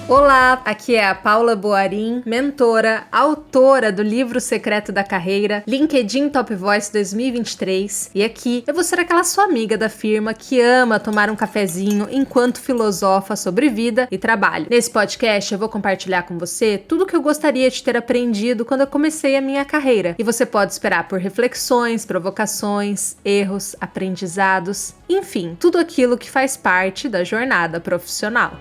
Olá, aqui é a Paula Boarim, mentora, autora do livro Secreto da Carreira, LinkedIn Top Voice 2023, e aqui eu vou ser aquela sua amiga da firma que ama tomar um cafezinho enquanto filosofa sobre vida e trabalho. Nesse podcast eu vou compartilhar com você tudo o que eu gostaria de ter aprendido quando eu comecei a minha carreira, e você pode esperar por reflexões, provocações, erros, aprendizados, enfim, tudo aquilo que faz parte da jornada profissional.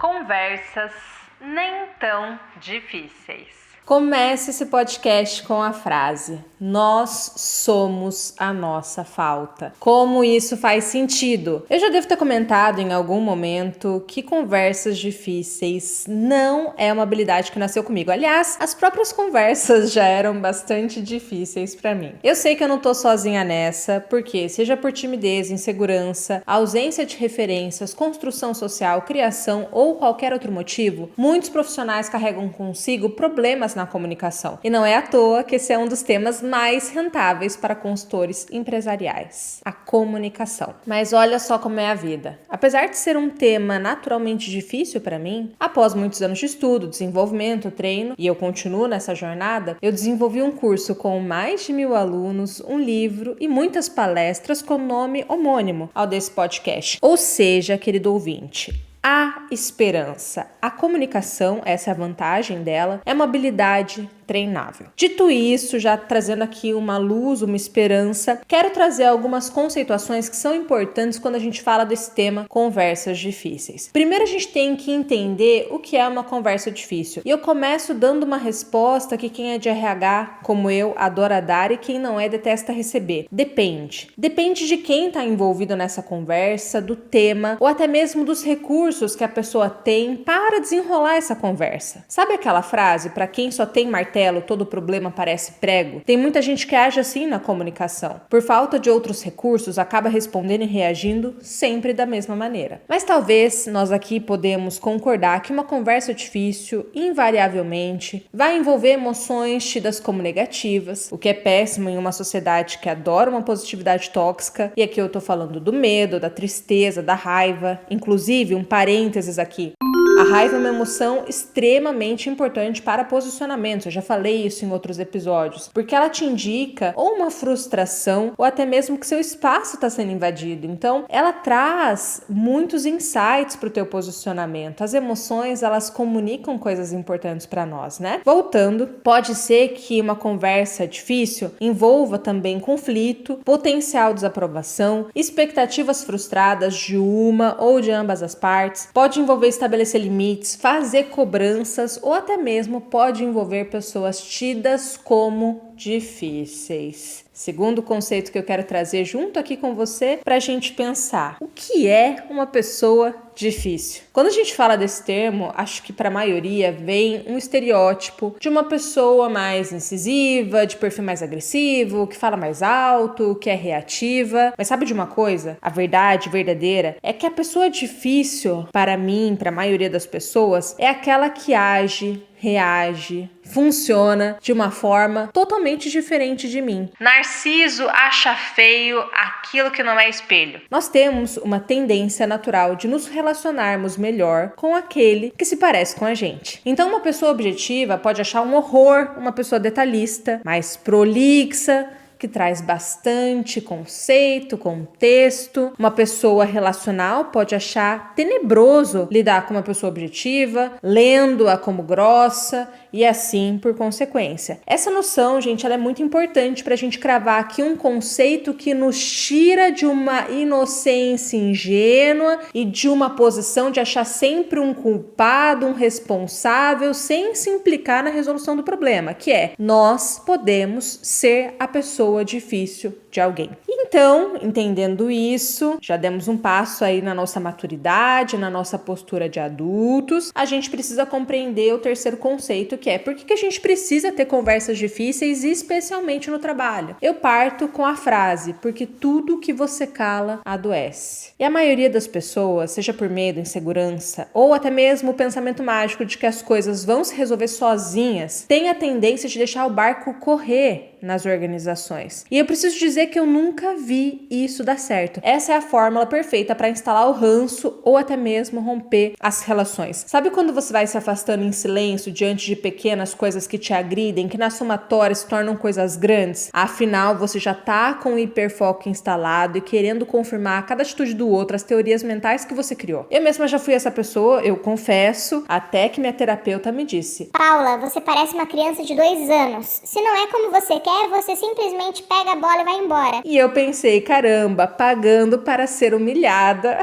Conversas nem tão difíceis. Comece esse podcast com a frase: nós somos a nossa falta. Como isso faz sentido? Eu já devo ter comentado em algum momento que conversas difíceis não é uma habilidade que nasceu comigo. Aliás, as próprias conversas já eram bastante difíceis para mim. Eu sei que eu não tô sozinha nessa, porque seja por timidez, insegurança, ausência de referências, construção social, criação ou qualquer outro motivo, muitos profissionais carregam consigo problemas na comunicação. E não é à toa que esse é um dos temas mais rentáveis para consultores empresariais, a comunicação. Mas olha só como é a vida. Apesar de ser um tema naturalmente difícil para mim, após muitos anos de estudo, desenvolvimento, treino, e eu continuo nessa jornada, eu desenvolvi um curso com mais de 1.000 alunos, um livro e muitas palestras com nome homônimo ao desse podcast. Ou seja, querido ouvinte, a esperança. A comunicação, essa é a vantagem dela, é uma habilidade treinável. Dito isso, já trazendo aqui uma luz, uma esperança, quero trazer algumas conceituações que são importantes quando a gente fala desse tema conversas difíceis. Primeiro a gente tem que entender o que é uma conversa difícil. E eu começo dando uma resposta que quem é de RH, como eu, adora dar, e quem não é, detesta receber. Depende. Depende de quem está envolvido nessa conversa, do tema, ou até mesmo dos recursos que a pessoa tem para desenrolar essa conversa. Sabe aquela frase, para quem só tem martelo, todo problema parece prego? Tem muita gente que age assim na comunicação. Por falta de outros recursos, acaba respondendo e reagindo sempre da mesma maneira. Mas talvez nós aqui podemos concordar que uma conversa difícil, invariavelmente, vai envolver emoções tidas como negativas, o que é péssimo em uma sociedade que adora uma positividade tóxica. E aqui eu tô falando do medo, da tristeza, da raiva. Inclusive, um parênteses aqui. A raiva é uma emoção extremamente importante para posicionamento. Eu já falei isso em outros episódios. Porque ela te indica ou uma frustração ou até mesmo que seu espaço está sendo invadido. Então, ela traz muitos insights para o teu posicionamento. As emoções, elas comunicam coisas importantes para nós, né? Voltando, pode ser que uma conversa difícil envolva também conflito, potencial desaprovação, expectativas frustradas de uma ou de ambas as partes. Pode envolver estabelecer limites, fazer cobranças ou até mesmo pode envolver pessoas tidas como difíceis. Segundo conceito que eu quero trazer junto aqui com você para a gente pensar: o que é uma pessoa difícil? Quando a gente fala desse termo, acho que para a maioria vem um estereótipo de uma pessoa mais incisiva, de perfil mais agressivo, que fala mais alto, que é reativa. Mas sabe de uma coisa? A verdade verdadeira é que a pessoa difícil, para mim, para a maioria das pessoas, é aquela que age, reage, funciona de uma forma totalmente diferente de mim. Narciso acha feio aquilo que não é espelho. Nós temos uma tendência natural de nos relacionarmos melhor com aquele que se parece com a gente. Então, uma pessoa objetiva pode achar um horror uma pessoa detalhista, mais prolixa, que traz bastante conceito, contexto. Uma pessoa relacional pode achar tenebroso lidar com uma pessoa objetiva, lendo-a como grossa e assim por consequência. Essa noção, gente, ela é muito importante para a gente cravar aqui um conceito que nos tira de uma inocência ingênua e de uma posição de achar sempre um culpado, um responsável, sem se implicar na resolução do problema, que é: nós podemos ser a pessoa difícil de alguém. Então, entendendo isso, já demos um passo aí na nossa maturidade, na nossa postura de adultos. A gente precisa compreender o terceiro conceito, que é: por que a gente precisa ter conversas difíceis, especialmente no trabalho? Eu parto com a frase: porque tudo que você cala adoece. E a maioria das pessoas, seja por medo, insegurança, ou até mesmo o pensamento mágico de que as coisas vão se resolver sozinhas, tem a tendência de deixar o barco correr. nas organizações. E eu preciso dizer que eu nunca vi isso dar certo. Essa é a fórmula perfeita para instalar o ranço ou até mesmo romper as relações. Sabe quando você vai se afastando em silêncio diante de pequenas coisas que te agridem, que na somatória se tornam coisas grandes? Afinal, você já tá com o hiperfoco instalado e querendo confirmar a cada atitude do outro as teorias mentais que você criou. Eu mesma já fui essa pessoa, eu confesso, até que minha terapeuta me disse: Paula, você parece uma criança de 2 anos. Se não é como você quer, você simplesmente pega a bola e vai embora. E eu pensei, caramba, pagando para ser humilhada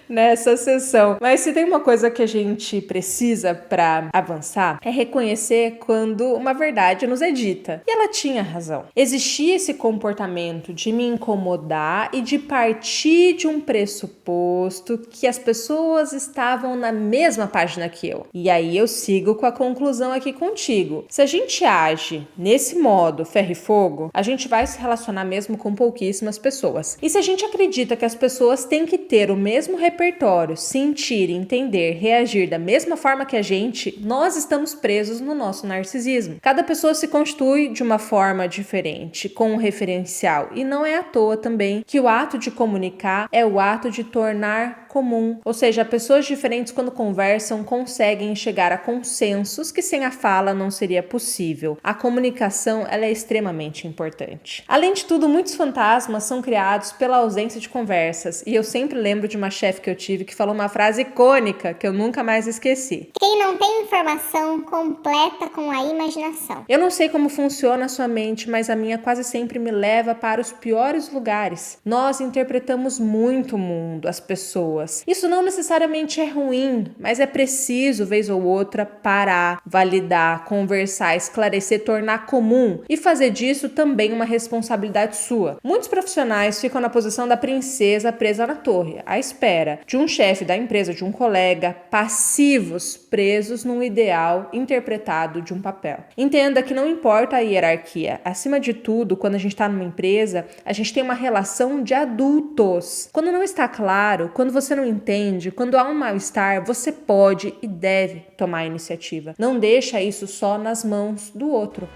nessa sessão. Mas se tem uma coisa que a gente precisa para avançar, é reconhecer quando uma verdade nos é dita. E ela tinha razão. Existia esse comportamento de me incomodar e de partir de um pressuposto que as pessoas estavam na mesma página que eu. E aí eu sigo com a conclusão aqui contigo. Se a gente age nesse modo ferro e fogo, a gente vai se relacionar mesmo com pouquíssimas pessoas. E se a gente acredita que as pessoas têm que ter o mesmo repertório, sentir, entender, reagir da mesma forma que a gente, nós estamos presos no nosso narcisismo. Cada pessoa se constitui de uma forma diferente, com um referencial, e não é à toa também que o ato de comunicar é o ato de tornar comum. Ou seja, pessoas diferentes, quando conversam, conseguem chegar a consensos que sem a fala não seria possível. A comunicação, ela é extremamente importante. Além de tudo, muitos fantasmas são criados pela ausência de conversas, e eu sempre lembro de uma chefe que eu tive que falou uma frase icônica que eu nunca mais esqueci. Quem não tem informação, completa com a imaginação. Eu não sei como funciona a sua mente, mas a minha quase sempre me leva para os piores lugares. Nós interpretamos muito o mundo, as pessoas. Isso não necessariamente é ruim, mas é preciso, vez ou outra, parar, validar, conversar, esclarecer, tornar comum e fazer disso também uma responsabilidade sua. Muitos profissionais ficam na posição da princesa presa na torre, à espera de um chefe da empresa, de um colega, passivos, presos num ideal interpretado de um papel. Entenda que não importa a hierarquia. Acima de tudo, quando a gente está numa empresa, a gente tem uma relação de adultos. Quando não está claro, quando você não entende, quando há um mal-estar, você pode e deve tomar a iniciativa. Não deixa isso só nas mãos do outro.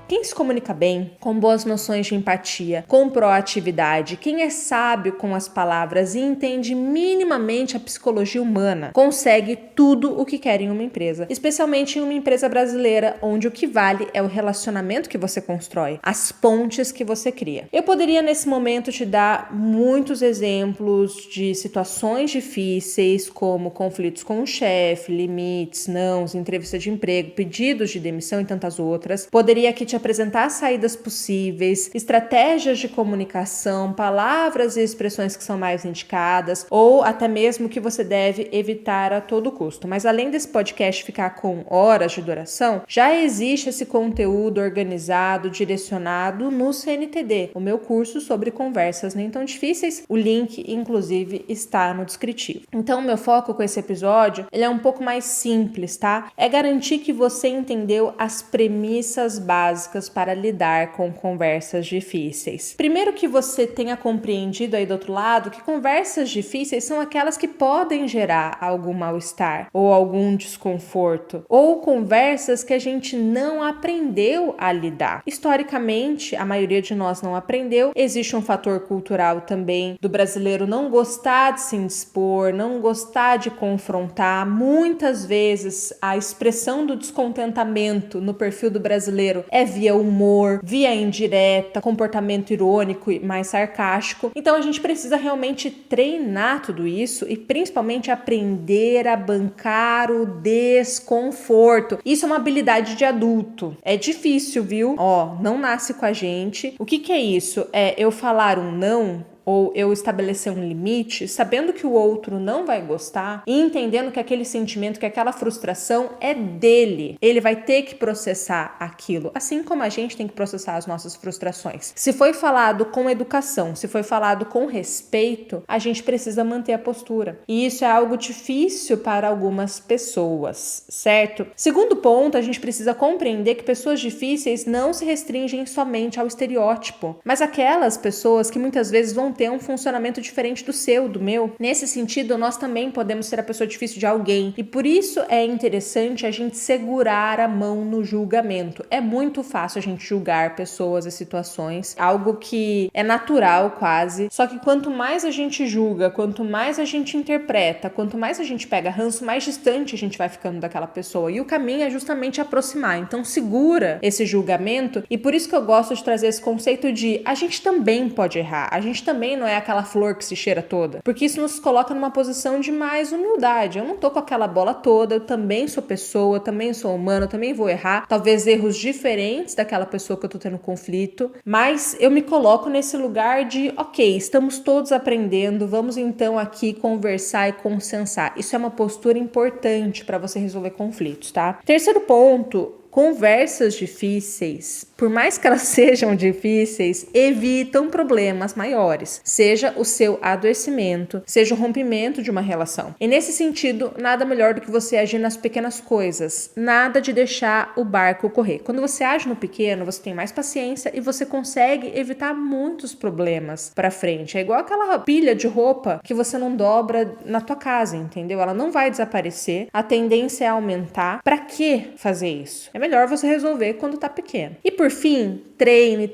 Quem se comunica bem, com boas noções de empatia, com proatividade, quem é sábio com as palavras e entende minimamente a psicologia humana, consegue tudo o que quer em uma empresa, especialmente em uma empresa brasileira, onde o que vale é o relacionamento que você constrói, as pontes que você cria. Eu poderia nesse momento te dar muitos exemplos de situações difíceis, como conflitos com o chefe, limites, nãos, entrevista de emprego, pedidos de demissão e tantas outras. Poderia aqui te apresentar saídas possíveis, estratégias de comunicação, palavras e expressões que são mais indicadas, ou até mesmo que você deve evitar a todo custo. Mas além desse podcast ficar com horas de duração, já existe esse conteúdo organizado, direcionado no CNTD, o meu curso sobre conversas nem tão difíceis. O link, inclusive, está no descritivo. Então, meu foco com esse episódio, ele é um pouco mais simples, tá? É garantir que você entendeu as premissas básicas para lidar com conversas difíceis. Primeiro, que você tenha compreendido aí do outro lado que conversas difíceis são aquelas que podem gerar algum mal-estar ou algum desconforto, ou conversas que a gente não aprendeu a lidar. Historicamente, a maioria de nós não aprendeu. Existe um fator cultural também do brasileiro não gostar de se indispor, não gostar de confrontar. Muitas vezes a expressão do descontentamento no perfil do brasileiro é via humor, via indireta, comportamento irônico e mais sarcástico. Então a gente precisa realmente treinar tudo isso e principalmente aprender a bancar o desconforto. Isso é uma habilidade de adulto. É difícil, viu? Não nasce com a gente. O que é isso? É eu falar um não, ou eu estabelecer um limite, sabendo que o outro não vai gostar e entendendo que aquele sentimento, que aquela frustração é dele. Ele vai ter que processar aquilo, assim como a gente tem que processar as nossas frustrações. Se foi falado com educação, se foi falado com respeito, a gente precisa manter a postura. E isso é algo difícil para algumas pessoas, certo? Segundo ponto, a gente precisa compreender que pessoas difíceis não se restringem somente ao estereótipo, mas aquelas pessoas que muitas vezes vão ter um funcionamento diferente do seu, do meu. Nesse sentido, nós também podemos ser a pessoa difícil de alguém. E por isso é interessante a gente segurar a mão no julgamento. É muito fácil a gente julgar pessoas e situações, algo que é natural quase. Só que quanto mais a gente julga, quanto mais a gente interpreta, quanto mais a gente pega ranço, mais distante a gente vai ficando daquela pessoa. E o caminho é justamente aproximar. Então segura esse julgamento. E por isso que eu gosto de trazer esse conceito de a gente também pode errar. A gente também não é aquela flor que se cheira toda. Porque isso nos coloca numa posição de mais humildade. Eu não tô com aquela bola toda, eu também sou pessoa, também sou humano, eu também vou errar. Talvez erros diferentes daquela pessoa que eu tô tendo conflito. Mas eu me coloco nesse lugar de, ok, estamos todos aprendendo, vamos então aqui conversar e consensar. Isso é uma postura importante para você resolver conflitos, tá? Terceiro ponto, conversas difíceis, por mais que elas sejam difíceis, evitam problemas maiores, seja o seu adoecimento, seja o rompimento de uma relação. E nesse sentido, nada melhor do que você agir nas pequenas coisas, nada de deixar o barco correr. Quando você age no pequeno, você tem mais paciência e você consegue evitar muitos problemas para frente. É igual aquela pilha de roupa que você não dobra na tua casa, entendeu? Ela não vai desaparecer, a tendência é aumentar. Para que fazer isso? É melhor você resolver quando tá pequeno. E por fim, treine.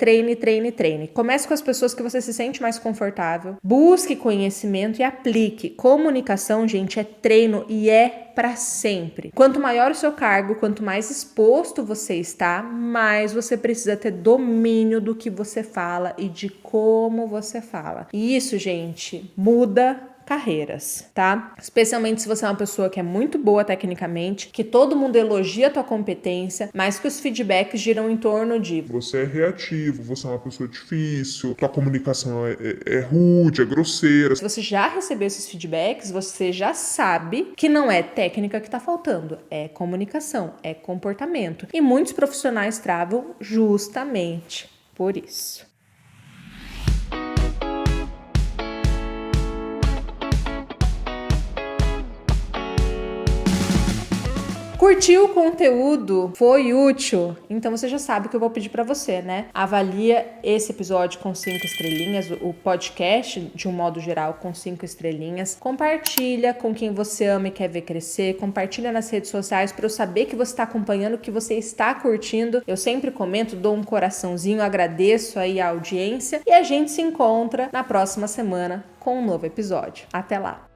Comece com as pessoas que você se sente mais confortável. Busque conhecimento e aplique. Comunicação, gente, é treino e é para sempre. Quanto maior o seu cargo, quanto mais exposto você está, mais você precisa ter domínio do que você fala e de como você fala. E isso, gente, muda carreiras, tá? Especialmente se você é uma pessoa que é muito boa tecnicamente, que todo mundo elogia a tua competência, mas que os feedbacks giram em torno de você é reativo, você é uma pessoa difícil, tua comunicação é rude, é grosseira. Se você já recebeu esses feedbacks, você já sabe que não é técnica que tá faltando, é comunicação, é comportamento. E muitos profissionais travam justamente por isso. Curtiu o conteúdo? Foi útil? Então você já sabe o que eu vou pedir pra você, né? Avalia esse episódio com 5 estrelinhas, o podcast de um modo geral com 5 estrelinhas. Compartilha com quem você ama e quer ver crescer. Compartilha nas redes sociais pra eu saber que você está acompanhando, que você está curtindo. Eu sempre comento, dou um coraçãozinho, agradeço aí a audiência e a gente se encontra na próxima semana com um novo episódio. Até lá!